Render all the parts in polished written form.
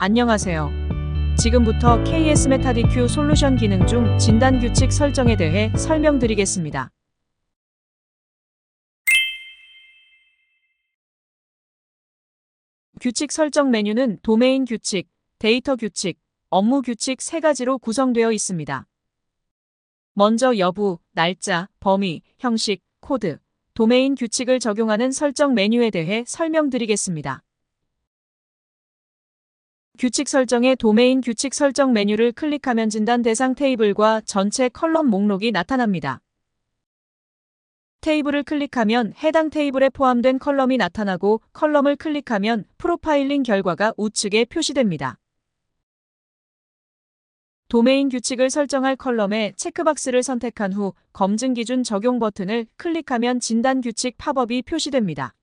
안녕하세요. 지금부터 KS 메타DQ 솔루션 기능 중 진단 규칙 설정에 대해 설명드리겠습니다. 규칙 설정 메뉴는 도메인 규칙, 데이터 규칙, 업무 규칙 세 가지로 구성되어 있습니다. 먼저 여부, 날짜, 범위, 형식, 코드, 도메인 규칙을 적용하는 설정 메뉴에 대해 설명드리겠습니다. 규칙 설정의 도메인 규칙 설정 메뉴를 클릭하면 진단 대상 테이블과 전체 컬럼 목록이 나타납니다. 테이블을 클릭하면 해당 테이블에 포함된 컬럼이 나타나고 컬럼을 클릭하면 프로파일링 결과가 우측에 표시됩니다. 도메인 규칙을 설정할 컬럼에 체크박스를 선택한 후 검증 기준 적용 버튼을 클릭하면 진단 규칙 팝업이 표시됩니다.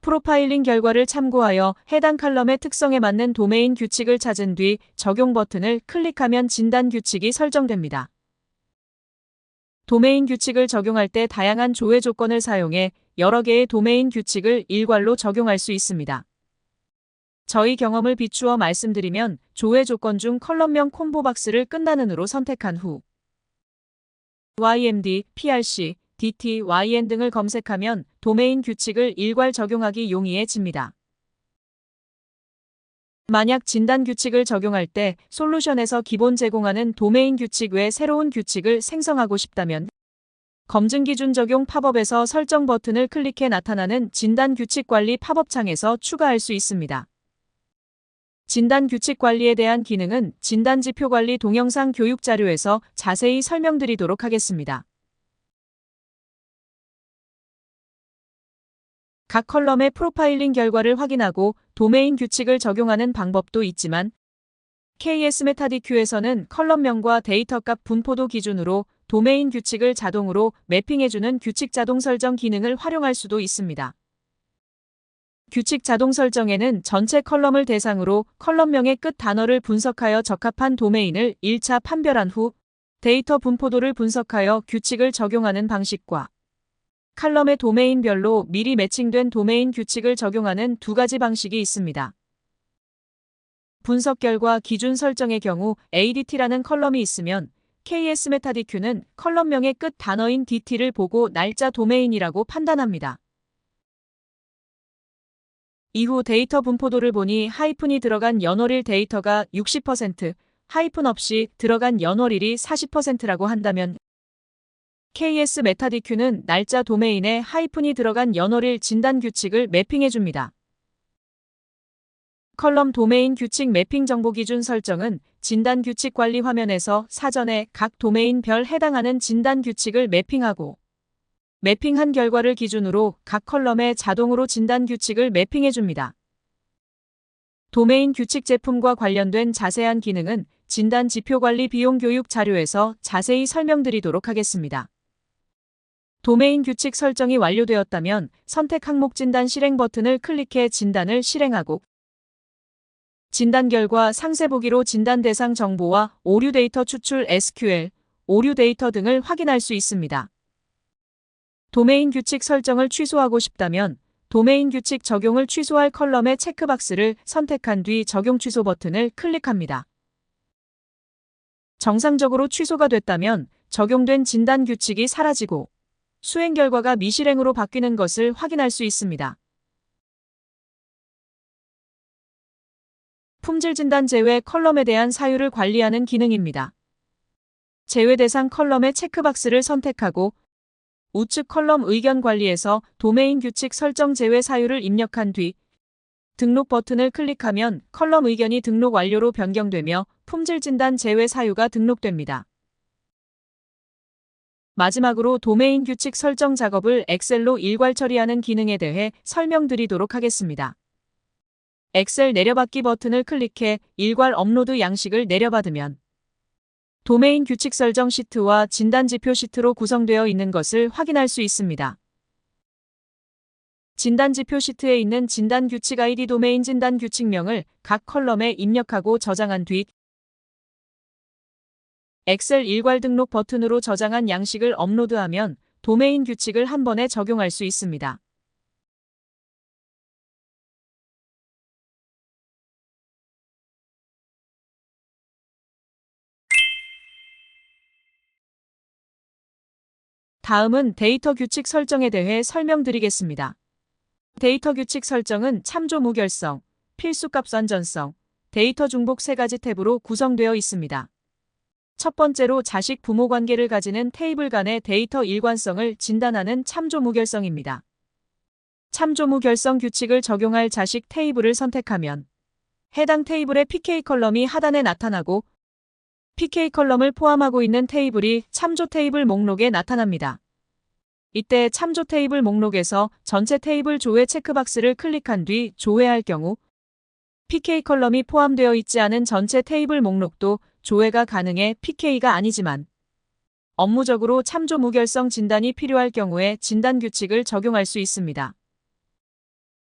프로파일링 결과를 참고하여 해당 컬럼의 특성에 맞는 도메인 규칙을 찾은 뒤 적용 버튼을 클릭하면 진단 규칙이 설정됩니다. 도메인 규칙을 적용할 때 다양한 조회 조건을 사용해 여러 개의 도메인 규칙을 일괄로 적용할 수 있습니다. 저희 경험을 비추어 말씀드리면 조회 조건 중 컬럼명 콤보박스를 끝나는으로 선택한 후 YMD, PRC, DT, YN 등을 검색하면 도메인 규칙을 일괄 적용하기 용이해집니다. 만약 진단 규칙을 적용할 때 솔루션에서 기본 제공하는 도메인 규칙 외 새로운 규칙을 생성하고 싶다면 검증 기준 적용 팝업에서 설정 버튼을 클릭해 나타나는 진단 규칙 관리 팝업 창에서 추가할 수 있습니다. 진단 규칙 관리에 대한 기능은 진단 지표 관리 동영상 교육 자료에서 자세히 설명드리도록 하겠습니다. 각 컬럼의 프로파일링 결과를 확인하고 도메인 규칙을 적용하는 방법도 있지만 KS 메타DQ에서는 컬럼명과 데이터값 분포도 기준으로 도메인 규칙을 자동으로 매핑해주는 규칙 자동 설정 기능을 활용할 수도 있습니다. 규칙 자동 설정에는 전체 컬럼을 대상으로 컬럼명의 끝 단어를 분석하여 적합한 도메인을 1차 판별한 후 데이터 분포도를 분석하여 규칙을 적용하는 방식과 컬럼의 도메인별로 미리 매칭된 도메인 규칙을 적용하는 두 가지 방식이 있습니다. 분석 결과 기준 설정의 경우 ADT라는 컬럼이 있으면 KS 메타DQ는 컬럼명의 끝 단어인 DT를 보고 날짜 도메인이라고 판단합니다. 이후 데이터 분포도를 보니 하이픈이 들어간 연월일 데이터가 60%, 하이픈 없이 들어간 연월일이 40%라고 한다면 KS 메타DQ는 날짜 도메인에 하이픈이 들어간 연월일 진단 규칙을 매핑해줍니다. 컬럼 도메인 규칙 매핑 정보 기준 설정은 진단 규칙 관리 화면에서 사전에 각 도메인별 해당하는 진단 규칙을 매핑하고 매핑한 결과를 기준으로 각 컬럼에 자동으로 진단 규칙을 매핑해줍니다. 도메인 규칙 제품과 관련된 자세한 기능은 진단 지표 관리 비용 교육 자료에서 자세히 설명드리도록 하겠습니다. 도메인 규칙 설정이 완료되었다면 선택 항목 진단 실행 버튼을 클릭해 진단을 실행하고 진단 결과 상세 보기로 진단 대상 정보와 오류 데이터 추출 SQL, 오류 데이터 등을 확인할 수 있습니다. 도메인 규칙 설정을 취소하고 싶다면 도메인 규칙 적용을 취소할 컬럼의 체크박스를 선택한 뒤 적용 취소 버튼을 클릭합니다. 정상적으로 취소가 됐다면 적용된 진단 규칙이 사라지고 수행 결과가 미실행으로 바뀌는 것을 확인할 수 있습니다. 품질 진단 제외 컬럼에 대한 사유를 관리하는 기능입니다. 제외 대상 컬럼의 체크박스를 선택하고 우측 컬럼 의견 관리에서 도메인 규칙 설정 제외 사유를 입력한 뒤 등록 버튼을 클릭하면 컬럼 의견이 등록 완료로 변경되며 품질 진단 제외 사유가 등록됩니다. 마지막으로 도메인 규칙 설정 작업을 엑셀로 일괄 처리하는 기능에 대해 설명드리도록 하겠습니다. 엑셀 내려받기 버튼을 클릭해 일괄 업로드 양식을 내려받으면 도메인 규칙 설정 시트와 진단 지표 시트로 구성되어 있는 것을 확인할 수 있습니다. 진단 지표 시트에 있는 진단 규칙 아이디 도메인 진단 규칙명을 각 컬럼에 입력하고 저장한 뒤 엑셀 일괄 등록 버튼으로 저장한 양식을 업로드하면 도메인 규칙을 한 번에 적용할 수 있습니다. 다음은 데이터 규칙 설정에 대해 설명드리겠습니다. 데이터 규칙 설정은 참조 무결성, 필수값 완전성, 데이터 중복 세 가지 탭으로 구성되어 있습니다. 첫 번째로 자식 부모 관계를 가지는 테이블 간의 데이터 일관성을 진단하는 참조 무결성입니다. 참조 무결성 규칙을 적용할 자식 테이블을 선택하면 해당 테이블의 PK 컬럼이 하단에 나타나고 PK 컬럼을 포함하고 있는 테이블이 참조 테이블 목록에 나타납니다. 이때 참조 테이블 목록에서 전체 테이블 조회 체크박스를 클릭한 뒤 조회할 경우 PK 컬럼이 포함되어 있지 않은 전체 테이블 목록도 조회가 가능해 PK가 아니지만 업무적으로 참조 무결성 진단이 필요할 경우에 진단 규칙을 적용할 수 있습니다.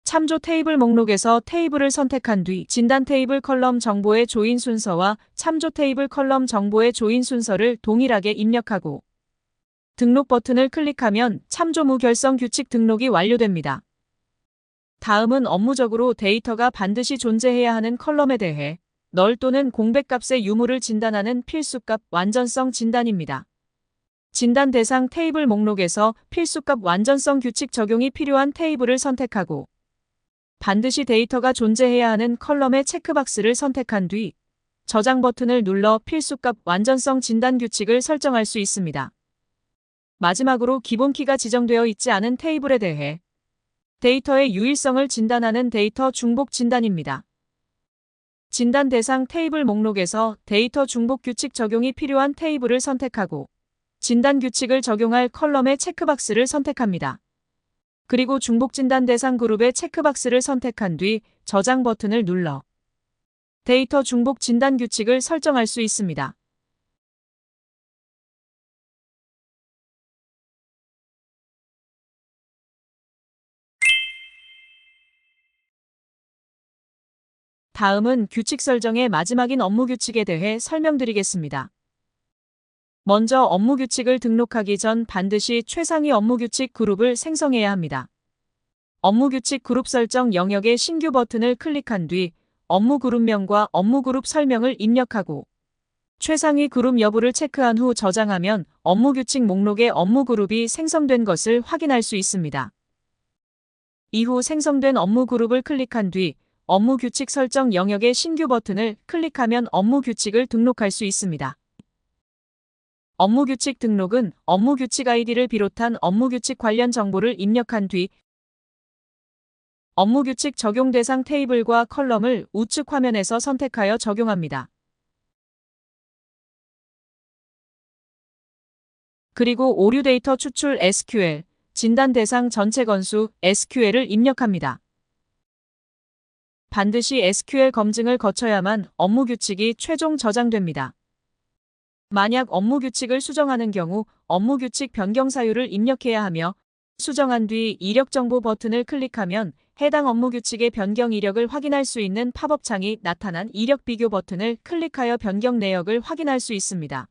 참조 테이블 목록에서 테이블을 선택한 뒤 진단 테이블 컬럼 정보의 조인 순서와 참조 테이블 컬럼 정보의 조인 순서를 동일하게 입력하고 등록 버튼을 클릭하면 참조 무결성 규칙 등록이 완료됩니다. 다음은 업무적으로 데이터가 반드시 존재해야 하는 컬럼에 대해 널 또는 공백값의 유무를 진단하는 필수값 완전성 진단입니다. 진단 대상 테이블 목록에서 필수값 완전성 규칙 적용이 필요한 테이블을 선택하고 반드시 데이터가 존재해야 하는 컬럼의 체크박스를 선택한 뒤 저장 버튼을 눌러 필수값 완전성 진단 규칙을 설정할 수 있습니다. 마지막으로 기본키가 지정되어 있지 않은 테이블에 대해 데이터의 유일성을 진단하는 데이터 중복 진단입니다. 진단 대상 테이블 목록에서 데이터 중복 규칙 적용이 필요한 테이블을 선택하고 진단 규칙을 적용할 컬럼의 체크박스를 선택합니다. 그리고 중복 진단 대상 그룹의 체크박스를 선택한 뒤 저장 버튼을 눌러 데이터 중복 진단 규칙을 설정할 수 있습니다. 다음은 규칙 설정의 마지막인 업무 규칙에 대해 설명드리겠습니다. 먼저 업무 규칙을 등록하기 전 반드시 최상위 업무 규칙 그룹을 생성해야 합니다. 업무 규칙 그룹 설정 영역의 신규 버튼을 클릭한 뒤 업무 그룹명과 업무 그룹 설명을 입력하고 최상위 그룹 여부를 체크한 후 저장하면 업무 규칙 목록에 업무 그룹이 생성된 것을 확인할 수 있습니다. 이후 생성된 업무 그룹을 클릭한 뒤 업무 규칙 설정 영역의 신규 버튼을 클릭하면 업무 규칙을 등록할 수 있습니다. 업무 규칙 등록은 업무 규칙 아이디를 비롯한 업무 규칙 관련 정보를 입력한 뒤 업무 규칙 적용 대상 테이블과 컬럼을 우측 화면에서 선택하여 적용합니다. 그리고 오류 데이터 추출 SQL, 진단 대상 전체 건수 SQL을 입력합니다. 반드시 SQL 검증을 거쳐야만 업무 규칙이 최종 저장됩니다. 만약 업무 규칙을 수정하는 경우 업무 규칙 변경 사유를 입력해야 하며 수정한 뒤 이력 정보 버튼을 클릭하면 해당 업무 규칙의 변경 이력을 확인할 수 있는 팝업 창이 나타난 이력 비교 버튼을 클릭하여 변경 내역을 확인할 수 있습니다.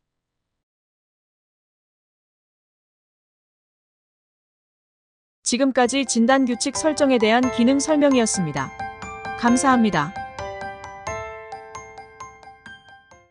지금까지 진단 규칙 설정에 대한 기능 설명이었습니다. 감사합니다.